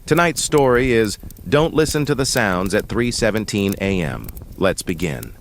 Tonight's story is Don't Listen to the Sounds at 3:17 a.m. Let's begin.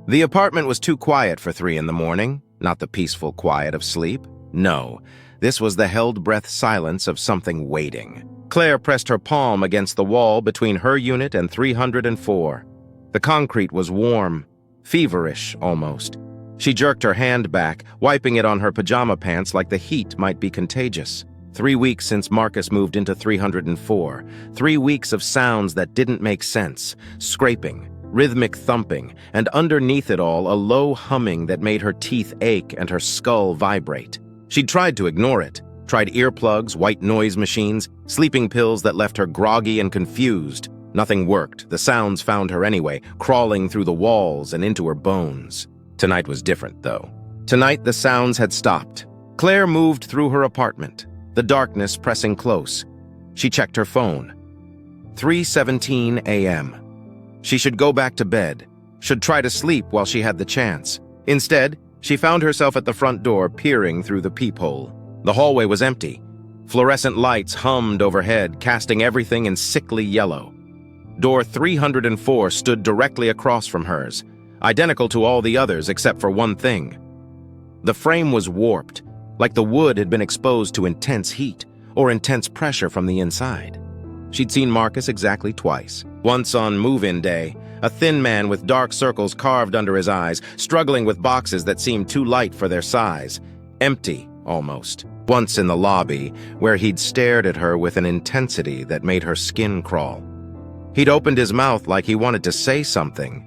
The apartment was too quiet for 3 in the morning, not the peaceful quiet of sleep. No, this was the held-breath silence of something waiting. Claire pressed her palm against the wall between her unit and 304. The concrete was warm, feverish almost. She jerked her hand back, wiping it on her pajama pants like the heat might be contagious. 3 weeks since Marcus moved into 304. 3 weeks of sounds that didn't make sense. Scraping, rhythmic thumping, and underneath it all, a low humming that made her teeth ache and her skull vibrate. She'd tried to ignore it. Tried earplugs, white noise machines, sleeping pills that left her groggy and confused. Nothing worked. The sounds found her anyway, crawling through the walls and into her bones. Tonight was different, though. Tonight, the sounds had stopped. Claire moved through her apartment, the darkness pressing close. She checked her phone. 3:17 a.m. She should go back to bed, should try to sleep while she had the chance. Instead, she found herself at the front door, peering through the peephole. The hallway was empty. Fluorescent lights hummed overhead, casting everything in sickly yellow. Door 304 stood directly across from hers, identical to all the others except for one thing. The frame was warped, like the wood had been exposed to intense heat or intense pressure from the inside. She'd seen Marcus exactly twice. Once on move-in day, a thin man with dark circles carved under his eyes, struggling with boxes that seemed too light for their size. Empty, almost. Once in the lobby, where he'd stared at her with an intensity that made her skin crawl. He'd opened his mouth like he wanted to say something.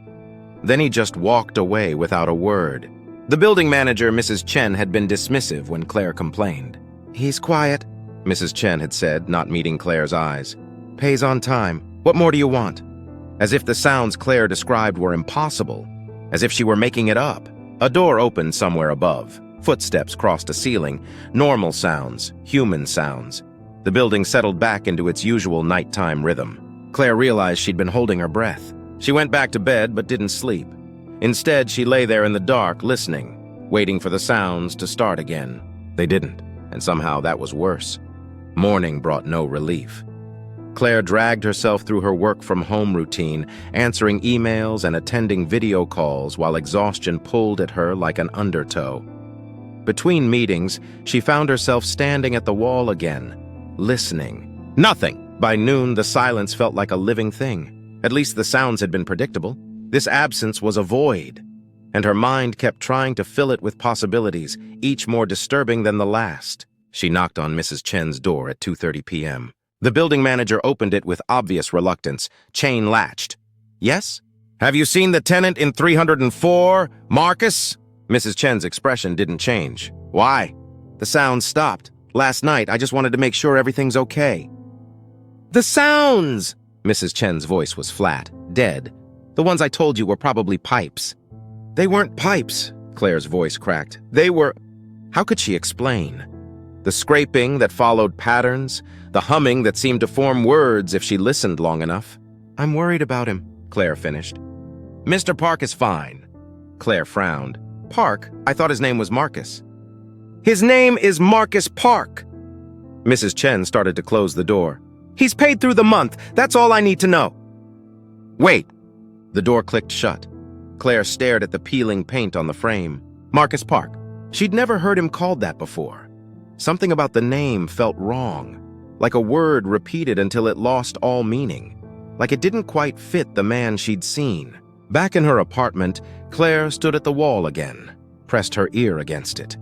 Then he just walked away without a word. The building manager, Mrs. Chen, had been dismissive when Claire complained. "He's quiet," Mrs. Chen had said, not meeting Claire's eyes. "Pays on time. What more do you want?" As if the sounds Claire described were impossible. As if she were making it up. A door opened somewhere above. Footsteps crossed a ceiling. Normal sounds. Human sounds. The building settled back into its usual nighttime rhythm. Claire realized she'd been holding her breath. She went back to bed but didn't sleep. Instead, she lay there in the dark, listening, waiting for the sounds to start again. They didn't, and somehow that was worse. Morning brought no relief. Claire dragged herself through her work-from-home routine, answering emails and attending video calls while exhaustion pulled at her like an undertow. Between meetings, she found herself standing at the wall again, listening. Nothing! By noon, the silence felt like a living thing. At least the sounds had been predictable. This absence was a void, and her mind kept trying to fill it with possibilities, each more disturbing than the last. She knocked on Mrs. Chen's door at 2:30 p.m. The building manager opened it with obvious reluctance, chain latched. "Yes? Have you seen the tenant in 304, Marcus?" Mrs. Chen's expression didn't change. "Why?" "The sounds stopped. Last night, I just wanted to make sure everything's okay." "The sounds!" Mrs. Chen's voice was flat, dead. "The ones I told you were probably pipes." "They weren't pipes," Claire's voice cracked. "They were—" How could she explain? The scraping that followed patterns, the humming that seemed to form words if she listened long enough. "I'm worried about him," Claire finished. "Mr. Park is fine." Claire frowned. "Park? I thought his name was Marcus." "His name is Marcus Park." Mrs. Chen started to close the door. "He's paid through the month. That's all I need to know." "Wait." The door clicked shut. Claire stared at the peeling paint on the frame. Marcus Park. She'd never heard him called that before. Something about the name felt wrong, like a word repeated until it lost all meaning, like it didn't quite fit the man she'd seen. Back in her apartment, Claire stood at the wall again, pressed her ear against it.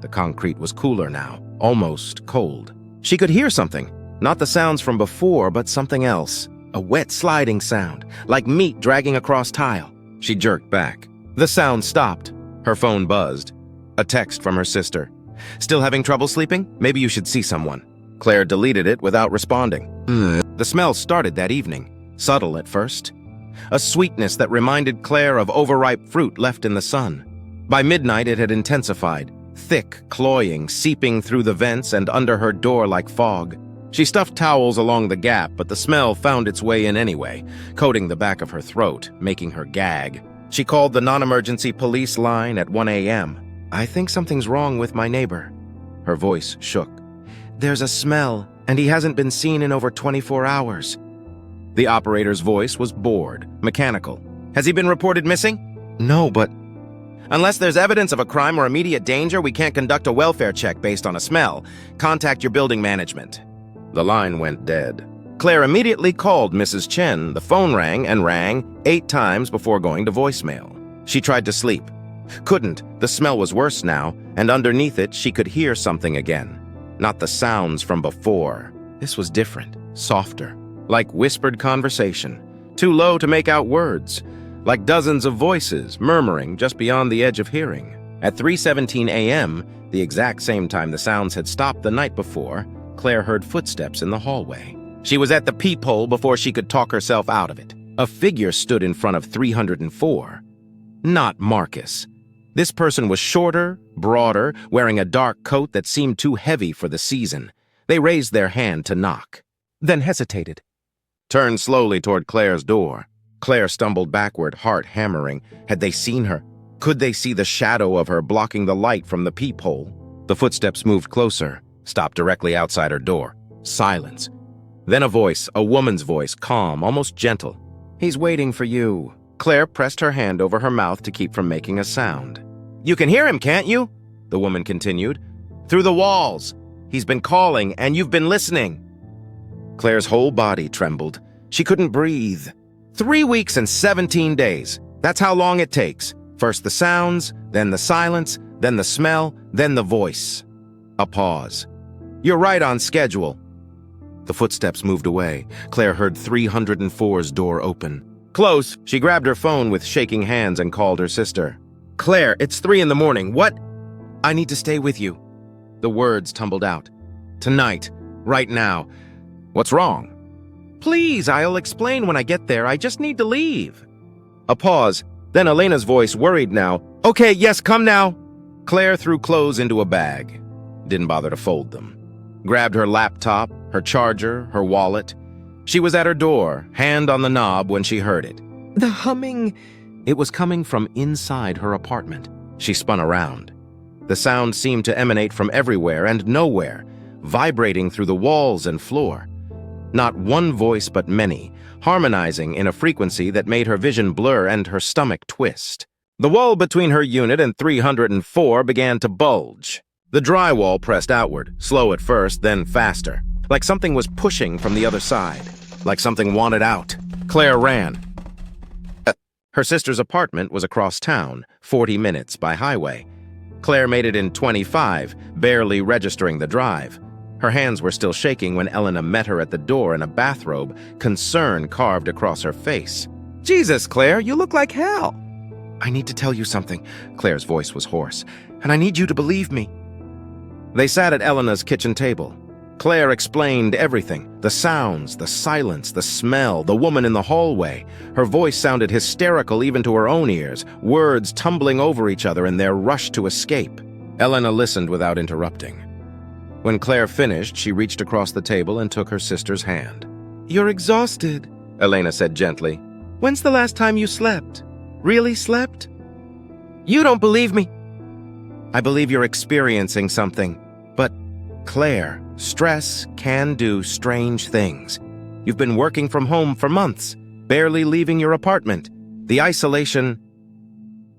The concrete was cooler now, almost cold. She could hear something, not the sounds from before, but something else. A wet sliding sound, like meat dragging across tile. She jerked back. The sound stopped. Her phone buzzed. A text from her sister. "Still having trouble sleeping? Maybe you should see someone." Claire deleted it without responding. The smell started that evening, subtle at first. A sweetness that reminded Claire of overripe fruit left in the sun. By midnight, it had intensified, thick, cloying, seeping through the vents and under her door like fog. She stuffed towels along the gap, but the smell found its way in anyway, coating the back of her throat, making her gag. She called the non-emergency police line at 1 a.m. "I think something's wrong with my neighbor." Her voice shook. "There's a smell, and he hasn't been seen in over 24 hours. The operator's voice was bored, mechanical. "Has he been reported missing?" "No, but..." "Unless there's evidence of a crime or immediate danger, we can't conduct a welfare check based on a smell. Contact your building management." The line went dead. Claire immediately called Mrs. Chen. The phone rang 8 times before going to voicemail. She tried to sleep. Couldn't. The smell was worse now, and underneath it she could hear something again. Not the sounds from before. This was different, softer, like whispered conversation, too low to make out words, like dozens of voices murmuring just beyond the edge of hearing. At 3:17 a.m., the exact same time the sounds had stopped the night before, Claire heard footsteps in the hallway. She was at the peephole before she could talk herself out of it. A figure stood in front of 304. Not Marcus. This person was shorter, broader, wearing a dark coat that seemed too heavy for the season. They raised their hand to knock, then hesitated. Turned slowly toward Claire's door. Claire stumbled backward, heart hammering. Had they seen her? Could they see the shadow of her blocking the light from the peephole? The footsteps moved closer, stopped directly outside her door. Silence. Then a voice, a woman's voice, calm, almost gentle. "He's waiting for you." Claire pressed her hand over her mouth to keep from making a sound. "You can hear him, can't you?" the woman continued. "Through the walls. He's been calling, and you've been listening." Claire's whole body trembled. She couldn't breathe. 3 weeks and 17 days. That's how long it takes. First the sounds, then the silence, then the smell, then the voice. A pause. "You're right on schedule." The footsteps moved away. Claire heard 304's door open. Close. She grabbed her phone with shaking hands and called her sister. "Claire, it's 3 in the morning. What?" "I need to stay with you." The words tumbled out. "Tonight. Right now." "What's wrong?" "Please, I'll explain when I get there. I just need to leave." A pause. Then Elena's voice, worried now. "Okay, yes, come now." Claire threw clothes into a bag. Didn't bother to fold them. Grabbed her laptop, her charger, her wallet. She was at her door, hand on the knob when she heard it. The humming. It was coming from inside her apartment. She spun around. The sound seemed to emanate from everywhere and nowhere, vibrating through the walls and floor. Not one voice but many, harmonizing in a frequency that made her vision blur and her stomach twist. The wall between her unit and 304 began to bulge. The drywall pressed outward, slow at first, then faster, like something was pushing from the other side, like something wanted out. Claire ran. Her sister's apartment was across town, 40 minutes by highway. Claire made it in 25, barely registering the drive. Her hands were still shaking when Elena met her at the door in a bathrobe, concern carved across her face. "Jesus, Claire, you look like hell." "I need to tell you something." Claire's voice was hoarse. "And I need you to believe me." They sat at Elena's kitchen table. Claire explained everything. The sounds, the silence, the smell, the woman in the hallway. Her voice sounded hysterical even to her own ears, words tumbling over each other in their rush to escape. Elena listened without interrupting. When Claire finished, she reached across the table and took her sister's hand. "You're exhausted," Elena said gently. "When's the last time you slept? Really slept?" "You don't believe me." "I believe you're experiencing something. But, Claire, stress can do strange things. You've been working from home for months, barely leaving your apartment. The isolation..."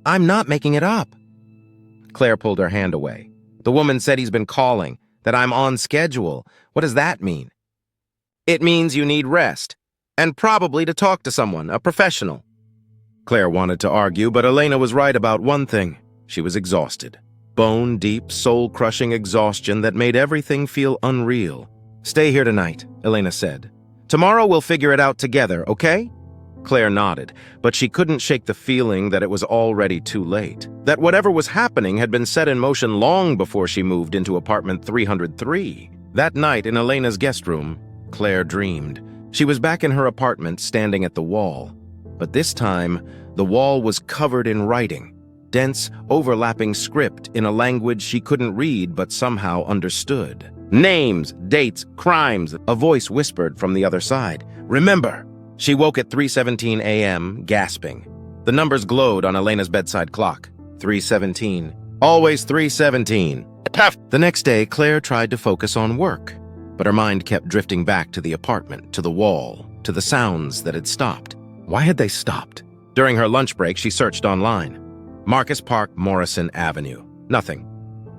"I'm not making it up." Claire pulled her hand away. "The woman said he's been calling, that I'm on schedule. What does that mean?" "It means you need rest, and probably to talk to someone, a professional." Claire wanted to argue, but Elena was right about one thing. She was exhausted. Bone-deep, soul-crushing exhaustion that made everything feel unreal. "Stay here tonight," Elena said. "Tomorrow we'll figure it out together, okay?" Claire nodded, but she couldn't shake the feeling that it was already too late. That whatever was happening had been set in motion long before she moved into apartment 303. That night in Elena's guest room, Claire dreamed. She was back in her apartment, standing at the wall. But this time, the wall was covered in writing. Dense, overlapping script in a language she couldn't read but somehow understood. Names, dates, crimes, a voice whispered from the other side. "Remember!" She woke at 3:17 a.m., gasping. The numbers glowed on Elena's bedside clock. 3:17. Always 3:17. The next day, Claire tried to focus on work, but her mind kept drifting back to the apartment, to the wall, to the sounds that had stopped. Why had they stopped? During her lunch break, she searched online. Marcus Park, Morrison Avenue. Nothing.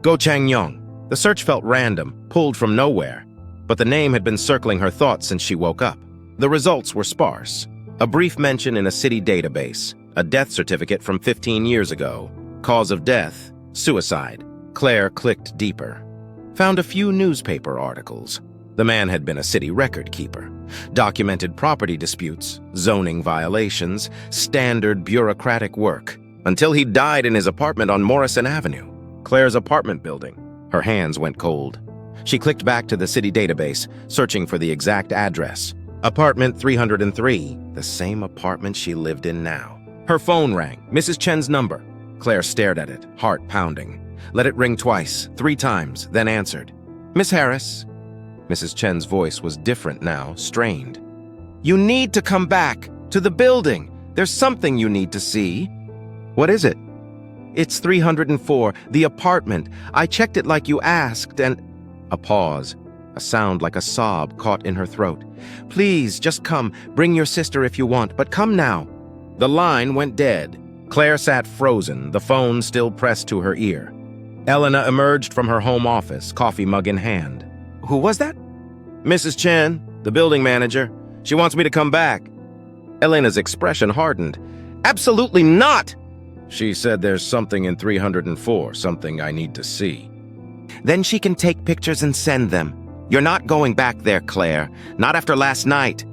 Go Changyong. The search felt random, pulled from nowhere, but the name had been circling her thoughts since she woke up. The results were sparse. A brief mention in a city database, a death certificate from 15 years ago. Cause of death, suicide. Claire clicked deeper. Found a few newspaper articles. The man had been a city record keeper. Documented property disputes, zoning violations, standard bureaucratic work. Until he died in his apartment on Morrison Avenue, Claire's apartment building. Her hands went cold. She clicked back to the city database, searching for the exact address. Apartment 303, the same apartment she lived in now. Her phone rang, Mrs. Chen's number. Claire stared at it, heart pounding. Let it ring twice, 3 times, then answered. Miss Harris. Mrs. Chen's voice was different now, strained. You need to come back to the building. There's something you need to see. What is it? It's 304, the apartment. I checked it like you asked and... A pause. A sound like a sob caught in her throat. Please, just come. Bring your sister if you want, but come now. The line went dead. Claire sat frozen, the phone still pressed to her ear. Elena emerged from her home office, coffee mug in hand. Who was that? Mrs. Chen, the building manager. She wants me to come back. Elena's expression hardened. Absolutely not! She said there's something in 304, something I need to see. Then she can take pictures and send them. You're not going back there, Claire. Not after last night.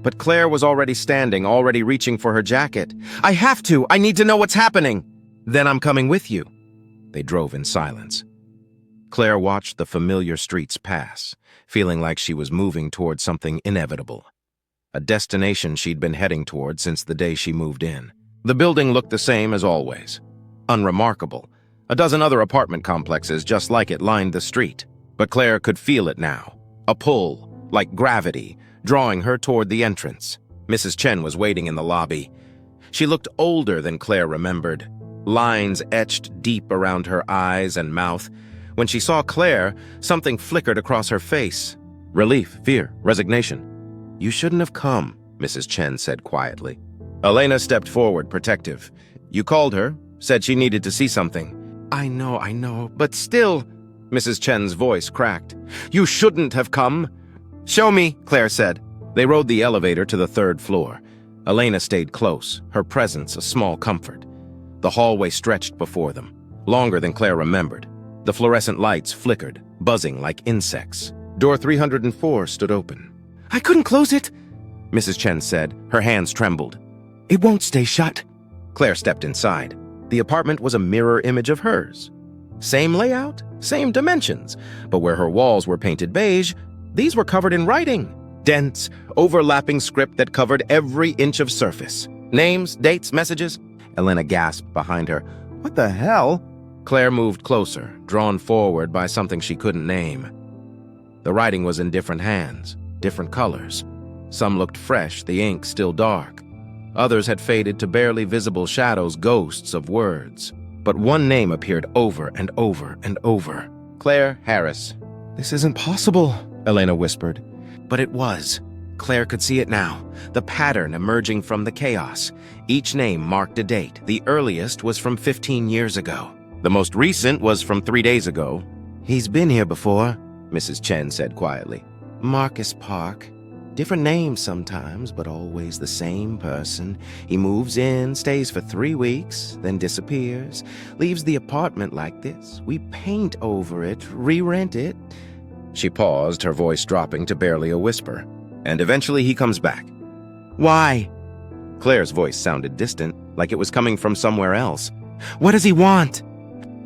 But Claire was already standing, already reaching for her jacket. I have to. I need to know what's happening. Then I'm coming with you. They drove in silence. Claire watched the familiar streets pass, feeling like she was moving toward something inevitable. A destination she'd been heading toward since the day she moved in. The building looked the same as always. Unremarkable. A dozen other apartment complexes just like it lined the street. But Claire could feel it now. A pull, like gravity, drawing her toward the entrance. Mrs. Chen was waiting in the lobby. She looked older than Claire remembered. Lines etched deep around her eyes and mouth. When she saw Claire, something flickered across her face. Relief, fear, resignation. You shouldn't have come, Mrs. Chen said quietly. Elena stepped forward, protective. You called her, said she needed to see something. I know, but still... Mrs. Chen's voice cracked. You shouldn't have come. Show me, Claire said. They rode the elevator to the 3rd floor. Elena stayed close, her presence a small comfort. The hallway stretched before them, longer than Claire remembered. The fluorescent lights flickered, buzzing like insects. Door 304 stood open. I couldn't close it, Mrs. Chen said. Her hands trembled. It won't stay shut. Claire stepped inside. The apartment was a mirror image of hers. Same layout, same dimensions, but where her walls were painted beige, these were covered in writing. Dense, overlapping script that covered every inch of surface. Names, dates, messages. Elena gasped behind her. What the hell? Claire moved closer, drawn forward by something she couldn't name. The writing was in different hands, different colors. Some looked fresh, the ink still dark. Others had faded to barely visible shadows, ghosts of words. But one name appeared over and over and over. Claire Harris. This isn't possible, Elena whispered. But it was. Claire could see it now, the pattern emerging from the chaos. Each name marked a date. The earliest was from 15 years ago. The most recent was from 3 days ago. He's been here before, Mrs. Chen said quietly. Marcus Park. Different names sometimes, but always the same person. He moves in, stays for 3 weeks, then disappears. Leaves the apartment like this. We paint over it, re-rent it. She paused, her voice dropping to barely a whisper. And eventually he comes back. Why? Claire's voice sounded distant, like it was coming from somewhere else. What does he want?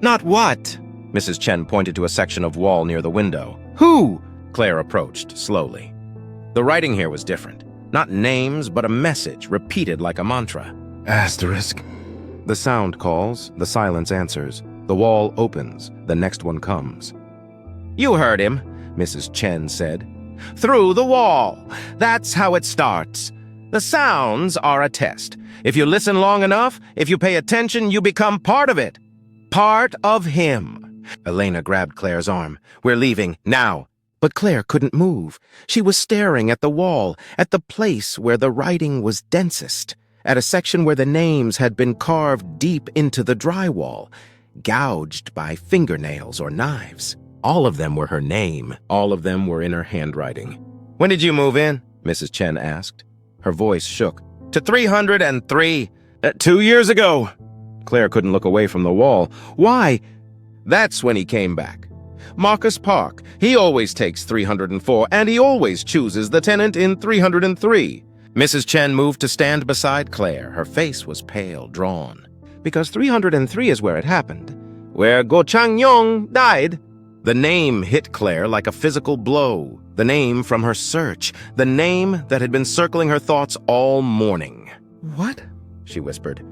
Not what? Mrs. Chen pointed to a section of wall near the window. Who? Claire approached, slowly. The writing here was different. Not names, but a message, repeated like a mantra. Asterisk. The sound calls, the silence answers. The wall opens, the next one comes. You heard him, Mrs. Chen said. Through the wall. That's how it starts. The sounds are a test. If you listen long enough, if you pay attention, you become part of it. Part of him. Elena grabbed Claire's arm. We're leaving, now. But Claire couldn't move. She was staring at the wall, at the place where the writing was densest, at a section where the names had been carved deep into the drywall, gouged by fingernails or knives. All of them were her name. All of them were in her handwriting. When did you move in? Mrs. Chen asked. Her voice shook. To 303. 2 years ago. Claire couldn't look away from the wall. Why? That's when he came back. Marcus Park. He always takes 304, and he always chooses the tenant in 303. Mrs. Chen moved to stand beside Claire. Her face was pale, drawn. Because 303 is where it happened. Where Go Changyong died. The name hit Claire like a physical blow. The name from her search. The name that had been circling her thoughts all morning. What? She whispered.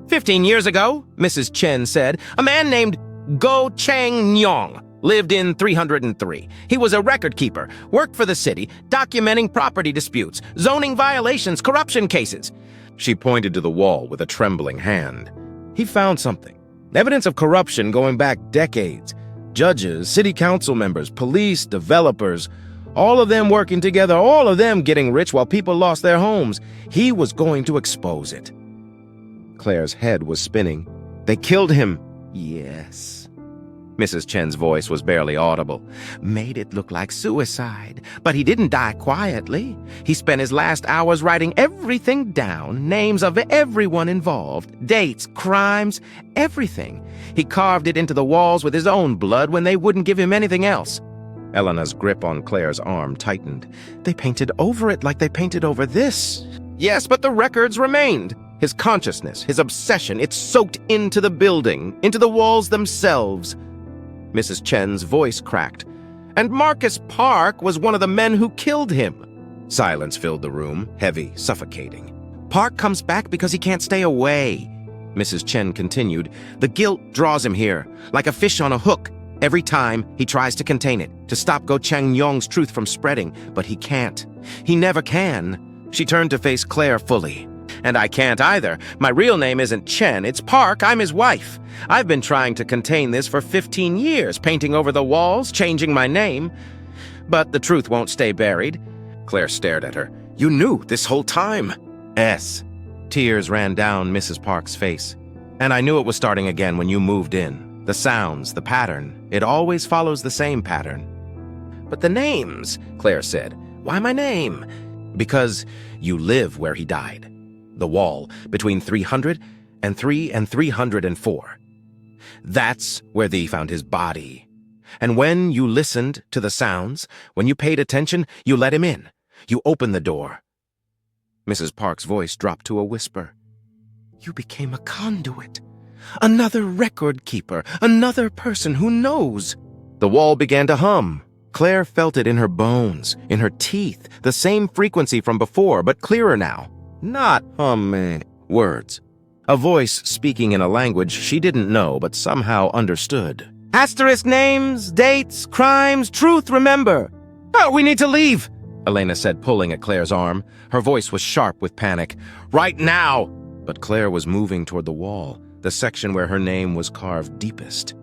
15 years ago, Mrs. Chen said, a man named Go Changyong lived in 303. He was a record keeper, worked for the city, documenting property disputes, zoning violations, corruption cases. She pointed to the wall with a trembling hand. He found something. Evidence of corruption going back decades. Judges, city council members, police, developers, all of them working together, all of them getting rich while people lost their homes. He was going to expose it. Claire's head was spinning. They killed him. Yes. Mrs. Chen's voice was barely audible. Made it look like suicide. But he didn't die quietly. He spent his last hours writing everything down, names of everyone involved, dates, crimes, everything. He carved it into the walls with his own blood when they wouldn't give him anything else. Elena's grip on Claire's arm tightened. They painted over it like they painted over this. Yes, but the records remained. His consciousness, his obsession, it soaked into the building, into the walls themselves. Mrs. Chen's voice cracked. And Marcus Park was one of the men who killed him. Silence filled the room, heavy, suffocating. Park comes back because he can't stay away. Mrs. Chen continued. The guilt draws him here, like a fish on a hook. Every time, he tries to contain it, to stop Go Changyong's truth from spreading, but he can't. He never can. She turned to face Claire fully. And I can't either. My real name isn't Chen, it's Park. I'm his wife. I've been trying to contain this for 15 years, painting over the walls, changing my name. But the truth won't stay buried. Claire stared at her. You knew this whole time. S. Tears ran down Mrs. Park's face. And I knew it was starting again when you moved in. The sounds, the pattern, it always follows the same pattern. But the names, Claire said. Why my name? Because you live where he died. The wall between 303 and 304. That's where they found his body. And when you listened to the sounds, when you paid attention, you let him in. You opened the door. Mrs. Park's voice dropped to a whisper. You became a conduit. Another record keeper. Another person who knows. The wall began to hum. Claire felt it in her bones, in her teeth, the same frequency from before, but clearer now. Not humming. Words. A voice speaking in a language she didn't know but somehow understood. Asterisk names, dates, crimes, truth, remember. Oh, we need to leave, Elena said, pulling at Claire's arm. Her voice was sharp with panic. Right now! But Claire was moving toward the wall, the section where her name was carved deepest.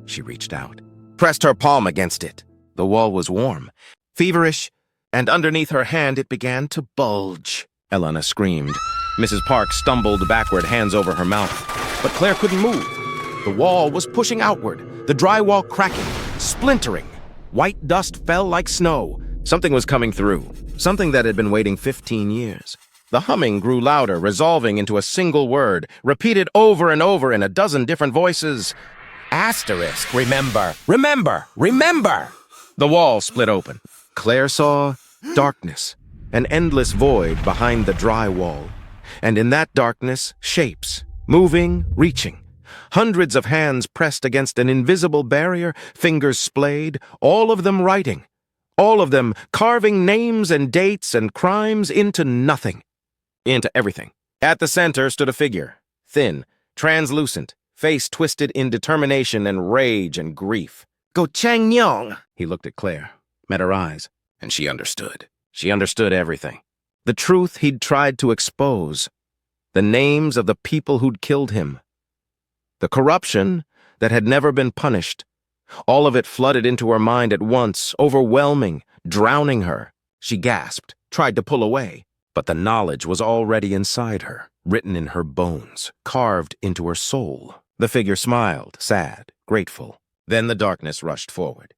She reached out, pressed her palm against it. The wall was warm, feverish, and underneath her hand it began to bulge. Elena screamed. Mrs. Park stumbled backward, hands over her mouth. But Claire couldn't move. The wall was pushing outward, the drywall cracking, splintering. White dust fell like snow. Something was coming through, something that had been waiting 15 years. The humming grew louder, resolving into a single word, repeated over and over in a dozen different voices. Asterisk, remember, remember, remember! The wall split open. Claire saw darkness. An endless void behind the dry wall. And in that darkness, shapes, moving, reaching. Hundreds of hands pressed against an invisible barrier, fingers splayed, all of them writing. All of them carving names and dates and crimes into nothing. Into everything. At the center stood a figure, thin, translucent, face twisted in determination and rage and grief. Go Changyong! He looked at Claire, met her eyes, and she understood. She understood everything. The truth he'd tried to expose. The names of the people who'd killed him. The corruption that had never been punished. All of it flooded into her mind at once, overwhelming, drowning her. She gasped, tried to pull away, but the knowledge was already inside her, written in her bones, carved into her soul. The figure smiled, sad, grateful. Then the darkness rushed forward.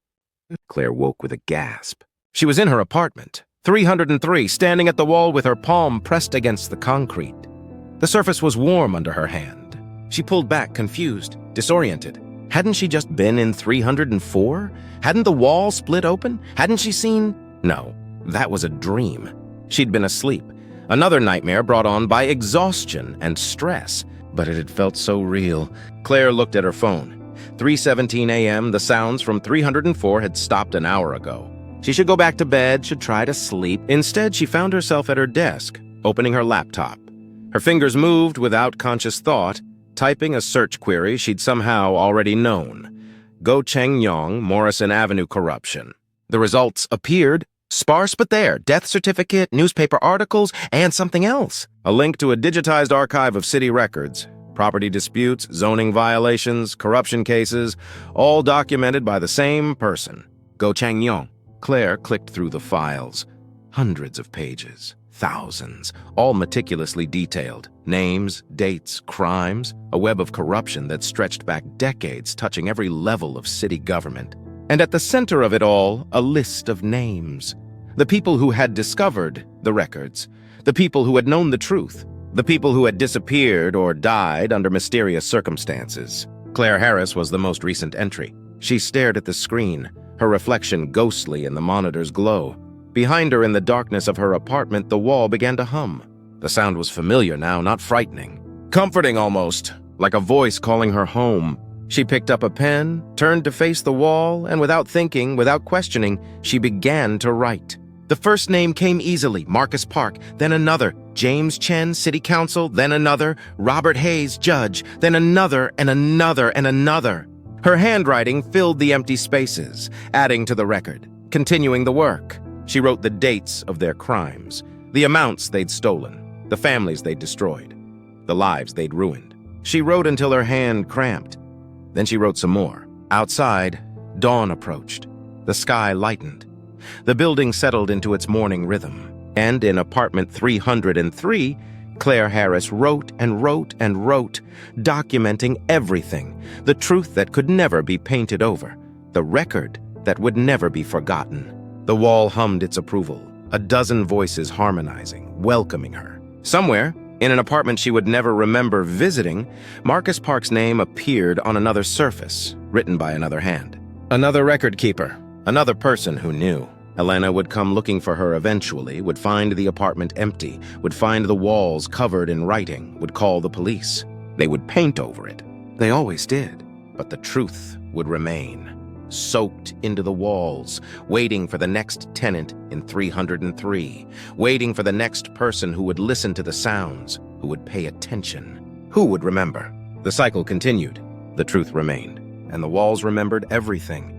Claire woke with a gasp. She was in her apartment, 303, standing at the wall with her palm pressed against the concrete. The surface was warm under her hand. She pulled back, confused, disoriented. Hadn't she just been in 304? Hadn't the wall split open? Hadn't she seen? No, that was a dream. She'd been asleep. Another nightmare brought on by exhaustion and stress. But it had felt so real. Claire looked at her phone. 3:17 a.m., the sounds from 304 had stopped an hour ago. She should go back to bed, should try to sleep. Instead, she found herself at her desk, opening her laptop. Her fingers moved without conscious thought, typing a search query she'd somehow already known. Go Cheng Yong, Morrison Avenue corruption. The results appeared, sparse but there, death certificate, newspaper articles, and something else. A link to a digitized archive of city records, property disputes, zoning violations, corruption cases, all documented by the same person, Go Cheng Yong. Claire clicked through the files. Hundreds of pages, thousands, all meticulously detailed. Names, dates, crimes, a web of corruption that stretched back decades, touching every level of city government. And at the center of it all, a list of names. The people who had discovered the records, the people who had known the truth, the people who had disappeared or died under mysterious circumstances. Claire Harris was the most recent entry. She stared at the screen, her reflection ghostly in the monitor's glow. Behind her in the darkness of her apartment, the wall began to hum. The sound was familiar now, not frightening. Comforting almost, like a voice calling her home. She picked up a pen, turned to face the wall, and without thinking, without questioning, she began to write. The first name came easily, Marcus Park, then another, James Chen, City Council, then another, Robert Hayes, Judge, then another and another and another. Her handwriting filled the empty spaces, adding to the record, continuing the work. She wrote the dates of their crimes, the amounts they'd stolen, the families they'd destroyed, the lives they'd ruined. She wrote until her hand cramped. Then she wrote some more. Outside, dawn approached. The sky lightened. The building settled into its morning rhythm. And in apartment 303, Claire Harris wrote and wrote and wrote, documenting everything, the truth that could never be painted over, the record that would never be forgotten. The wall hummed its approval, a dozen voices harmonizing, welcoming her. Somewhere, in an apartment she would never remember visiting, Marcus Park's name appeared on another surface, written by another hand. Another record keeper, another person who knew. Elena would come looking for her eventually, would find the apartment empty, would find the walls covered in writing, would call the police. They would paint over it. They always did. But the truth would remain, soaked into the walls, waiting for the next tenant in 303, waiting for the next person who would listen to the sounds, who would pay attention. Who would remember? The cycle continued. The truth remained, and the walls remembered everything.